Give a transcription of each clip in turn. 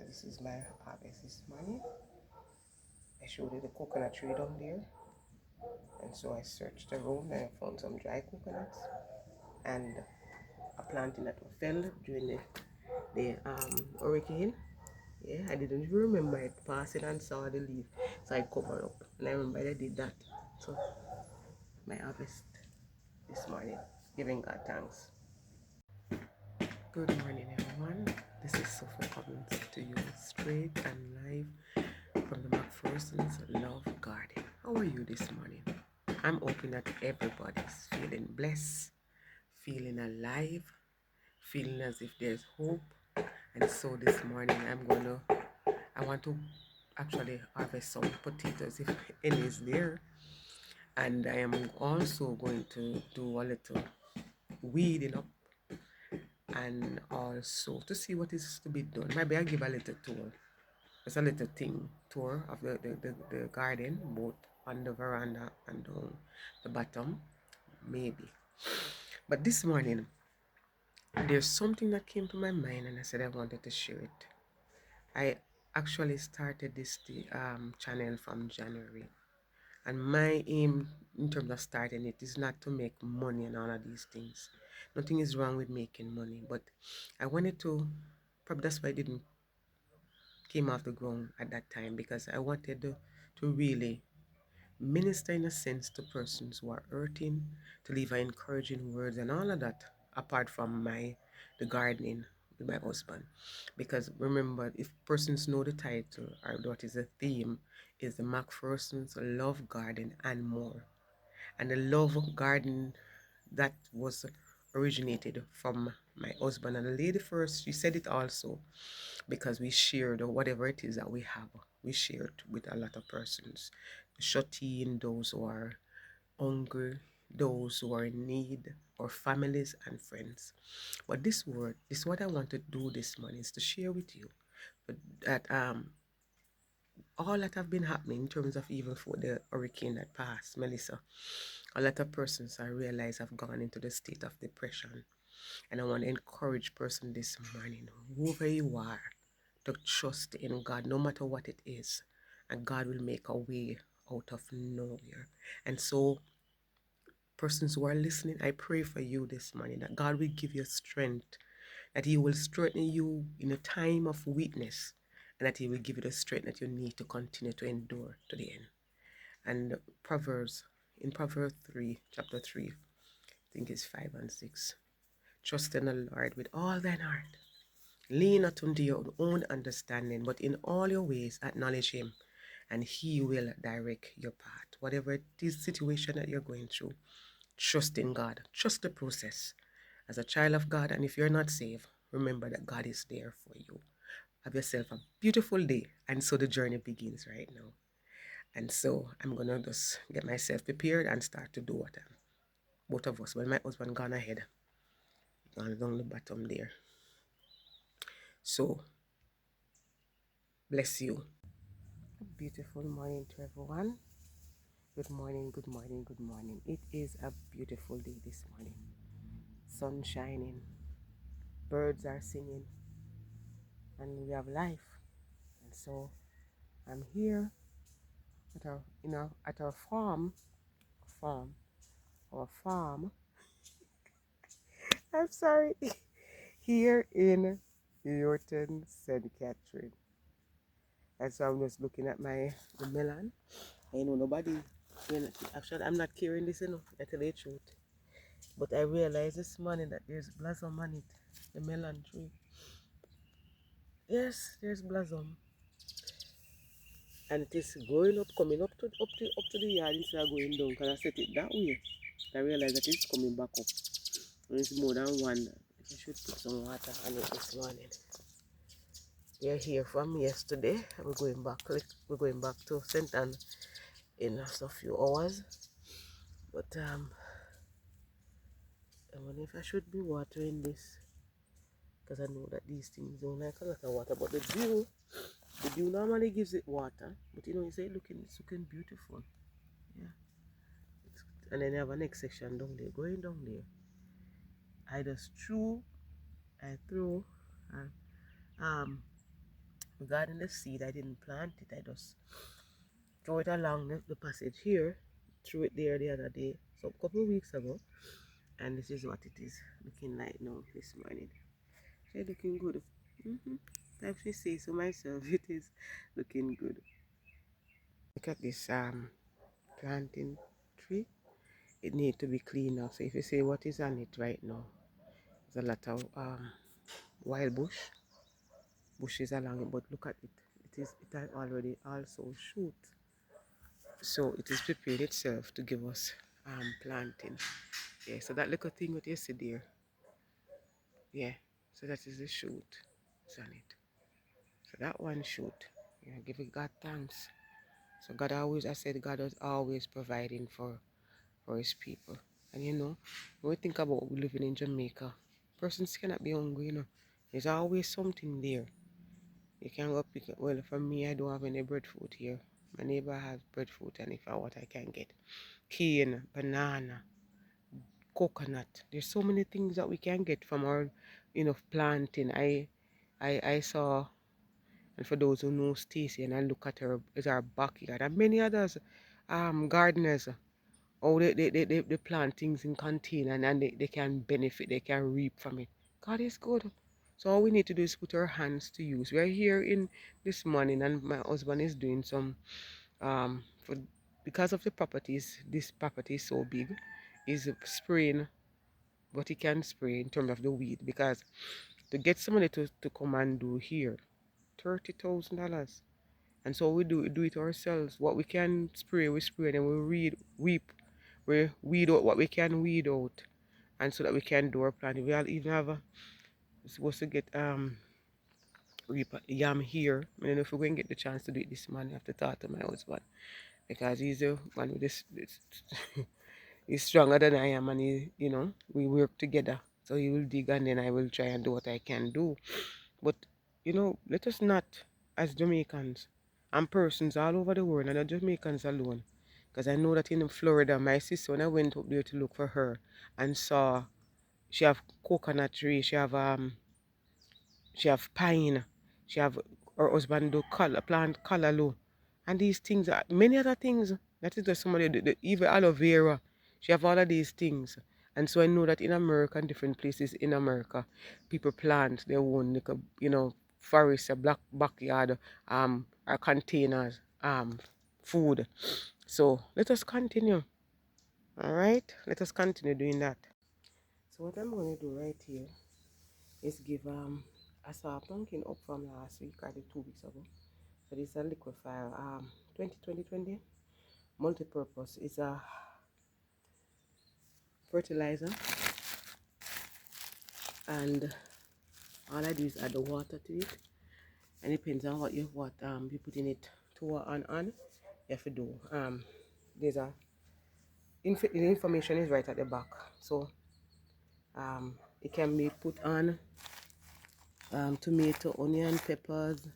This is my harvest this morning. I showed you the coconut tree down there, and so I searched around and I found some dry coconuts and a planting that fell during the hurricane. Yeah, I didn't even remember it passing and saw the leaf, so I covered up. And I remember I did that. So my harvest this morning, giving God thanks. Good morning, everyone. This is Sophie coming to you straight and live from the McPherson's Love Garden. How are you this morning? I'm hoping that everybody's feeling blessed, feeling alive, feeling as if there's hope. And so this morning I want to actually harvest some potatoes if any is there. And I am also going to do a little weeding up and also to see what is to be done. Maybe I'll give a little tour. Just a little tour of the garden, both on the veranda and on the bottom, maybe. But this morning, there's something that came to my mind and I said I wanted to share it. I actually started this channel from January. And my aim in terms of starting it is not to make money and all of these things. Nothing is wrong with making money, but I wanted to, probably that's why I didn't came off the ground at that time, because I wanted to really minister in a sense to persons who are hurting, to leave encouraging words and all of that, apart from the gardening with my husband. Because remember, if persons know the title or what is the theme, is the McPherson's Love Garden and more. And the love garden that was originated from my husband and the lady first, she said it also because we shared whatever it is that we have, we shared with a lot of persons, shut in, those who are hungry, those who are in need, or families and friends. But this is what I want to do this morning, is to share with you that all that have been happening in terms of even for the hurricane that passed, Melissa, a lot of persons I realize have gone into the state of depression. And I want to encourage person this morning, whoever you are, to trust in God no matter what it is. And God will make a way out of nowhere. And so, persons who are listening, I pray for you this morning that God will give you strength, that He will strengthen you in a time of weakness, and that He will give you the strength that you need to continue to endure to the end. And in Proverbs 3, chapter 3, I think it's 5 and 6. Trust in the Lord with all thine heart. Lean not unto your own understanding, but in all your ways acknowledge Him, and He will direct your path. Whatever it is, situation that you're going through, trust in God. Trust the process. As a child of God, and if you're not saved, remember that God is there for you. Have yourself a beautiful day. And so the journey begins right now. And so I'm going to just get myself prepared and start to do what both of us, when my husband gone ahead, gone down the bottom there. So, bless you. A beautiful morning to everyone. Good morning, good morning, good morning. It is a beautiful day this morning. Sun shining, birds are singing, and we have life. And so I'm here at our farm. I'm sorry, here in Yorton, St. Catherine. And so I'm just looking at the melon. I know nobody, actually I'm not carrying this enough, I tell you the truth. But I realized this morning that there's blossom on it, the melon tree. Yes, there's blossom. And it is growing up, coming up to the yard instead of going down, because I set it that way. I realized that it's coming back up. And it's more than one. I should put some water on it this morning. We are here from yesterday. We're going back to St. Anne in just a few hours. But I wonder if I should be watering this, because I know that these things don't like a lot of water. But the dew normally gives it water. But you know, it's looking beautiful. Yeah. And then you have a next section down there, going down there. I throw um Regarding the seed, I didn't plant it. I just throw it along the passage here. Threw it there the other day, so a couple of weeks ago. And this is what it is looking like now this morning. It's looking good. I have to say so myself, it is looking good. Look at this planting tree. It needs to be cleaned up. So if you see what is on it right now, there's a lot of wild bushes along it, but look at it. It has already also shoot. So it is prepared itself to give us planting. Yeah, so that little thing what you see there. Yeah, so that is the shoot. It's on it. So that one shoot. Yeah, give it God thanks. So God always, I said God was always providing for his people. And you know, when we think about we living in Jamaica, persons cannot be hungry, you know. There's always something there. You can go pick it. Well, for me, I don't have any breadfruit here. My neighbor has breadfruit, and if I want, I can get cane, banana, coconut. There's so many things that we can get from our, planting. I saw, and for those who know Stacy, and I look at her, is our backyard, and many others, gardeners. Oh, they plant things in container and they can benefit, they can reap from it. God is good. So all we need to do is put our hands to use. We are here in this morning and my husband is doing some for because of the properties, this property is so big, is spraying what he can spray in terms of the weed, because to get somebody to come and do here, $30,000. And so we do it ourselves. What we can spray, we spray, and then we weed out what we can weed out, and so that we can do our planting. We all even have supposed to get reap yam here. I don't know if we're going to get the chance to do it this morning. I have to talk to my husband because he's the one with this he's stronger than I am, and we work together. So he will dig and then I will try and do what I can do. But let us not, as Jamaicans and persons all over the world, and not Jamaicans alone, because I know that in Florida, my sister, when I went up there to look for her and saw she have coconut tree, she have pine, she have her husband do plant callaloo, and these things are many other things. That is just somebody even aloe vera. She have all of these things. And so I know that in America and different places in America, people plant their own like forest, a black backyard, or containers, food. So let us continue. Alright? Let us continue doing that. So what I'm gonna do right here is give I saw a pumpkin up from last week or 2 weeks ago. So this is a liquefier 2020 multi-purpose. It's a fertilizer, and all I do is add the water to it, and it depends on what you put in it to on you have to do there's the information is right at the back. So it can be put on tomato, onion, peppers,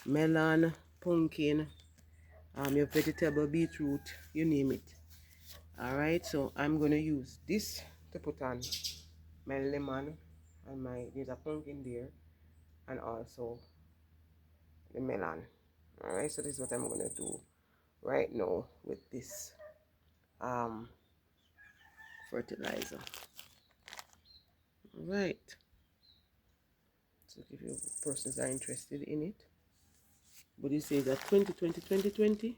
melon, pumpkin, your vegetable, beetroot, you name it. Alright, so I'm going to use this to put on my lemon and there's a pumpkin there, and also the melon. Alright, so this is what I'm going to do right now with this fertilizer. Alright, so if you persons are interested in it, but it says that 2020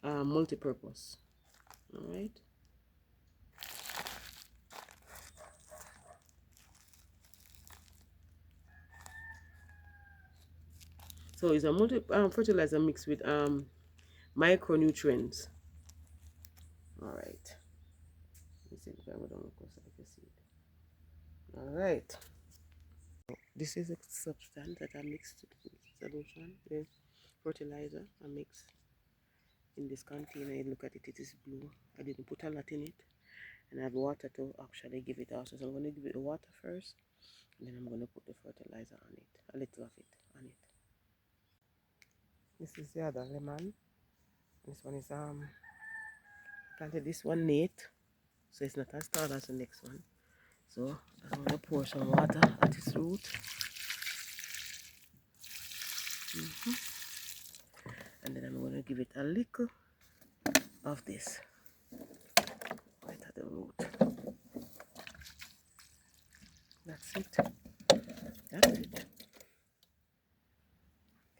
multi-purpose. Alright, so it's a fertilizer mixed with micronutrients. Alright, alright, this is a substance that I mixed with solution, the fertilizer I mixed in this container. You look at it, it is blue. I didn't put a lot in it, and I have water to actually give it also. So I'm going to give it the water first, and then I'm going to put the fertilizer on it, a little of it on it. This is the other lemon. This one is planted this one late, so it's not as tall as the next one. So I'm going to pour some water at its root. And then I'm going to give it a little of this right at the root. That's it. That's it.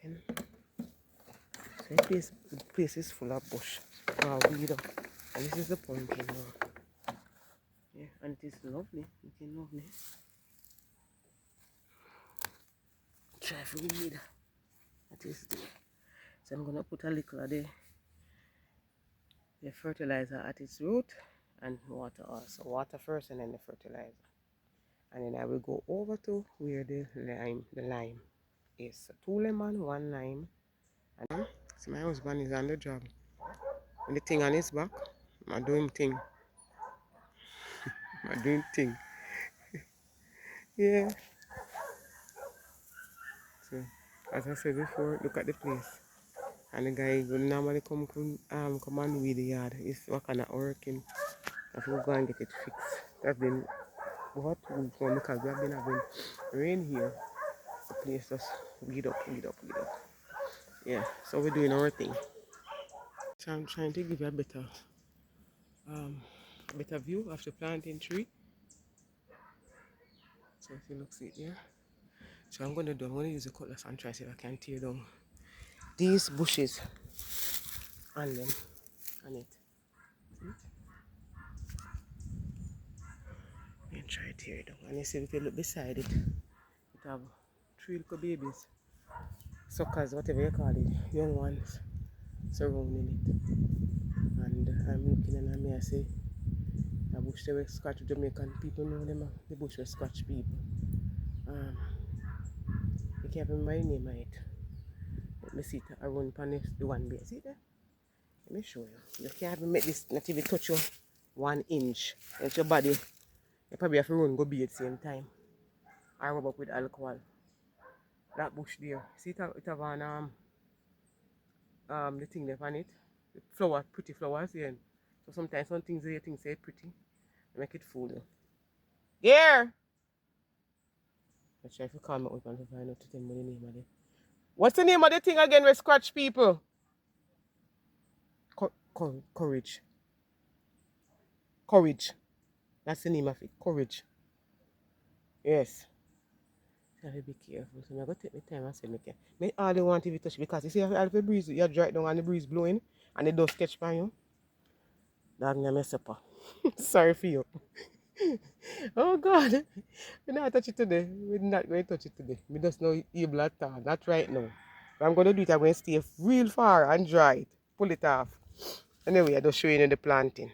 And so the place is full of bush. Weed up. And this is the pumpkin now. Yeah, and it is lovely. Looking lovely. Try for weed. That is there. So I'm gonna put a little of the fertilizer at its root and water also. Water first and then the fertilizer. And then I will go over to where the lime is. So 2 lemon, 1 lime. And so my husband is on the job. And the thing on his back, I'm doing thing. I'm doing thing. Yeah. So as I said before, look at the place. And the guy will normally come and weed the yard. He's working at working. I have to go and get it fixed. That's been what we want because we have been having rain here. The place just weed up. Yeah, so we're doing our thing. So I'm trying to give you a better view of the planting tree. So if you look see it there. So I'm going to use the cutlass and try to see if I can tear down these bushes and them on it. And try to tear it down. And you see if you look beside it, it have 3 little babies. Suckers, whatever you call it, young ones surrounding it. And I'm looking and I say a bush they were scratch Jamaican people know them, the bush were scratch people. You can't remember the name of it. Let me see it around the one base. See there? Let me show you. You can't even make this not even touch you 1 inch. It's your body. You probably have to run go be at the same time. I rub up with alcohol. That bush there. See it have on the thing there on it. The flower, pretty flowers, yeah. So sometimes some things you think say pretty. Make it fool you. There! Let's try to call my husband to find out to tell me the name of it. What's the name of the thing again with scratch people? Courage. Courage. That's the name of it. Courage. Yes. So I have to be careful. So I'm going to take my time and say, I all they want to touch because you see, all the breeze, you dry it down and the breeze blowing and the dust catch by you. That's going to mess up. Sorry for you. Oh God. We're not touch it today. We're not going to touch it today. We just know able at all. Not right now. But I'm going to do it. I'm going to stay real far and dry it. Pull it off. Anyway, I just show you the planting.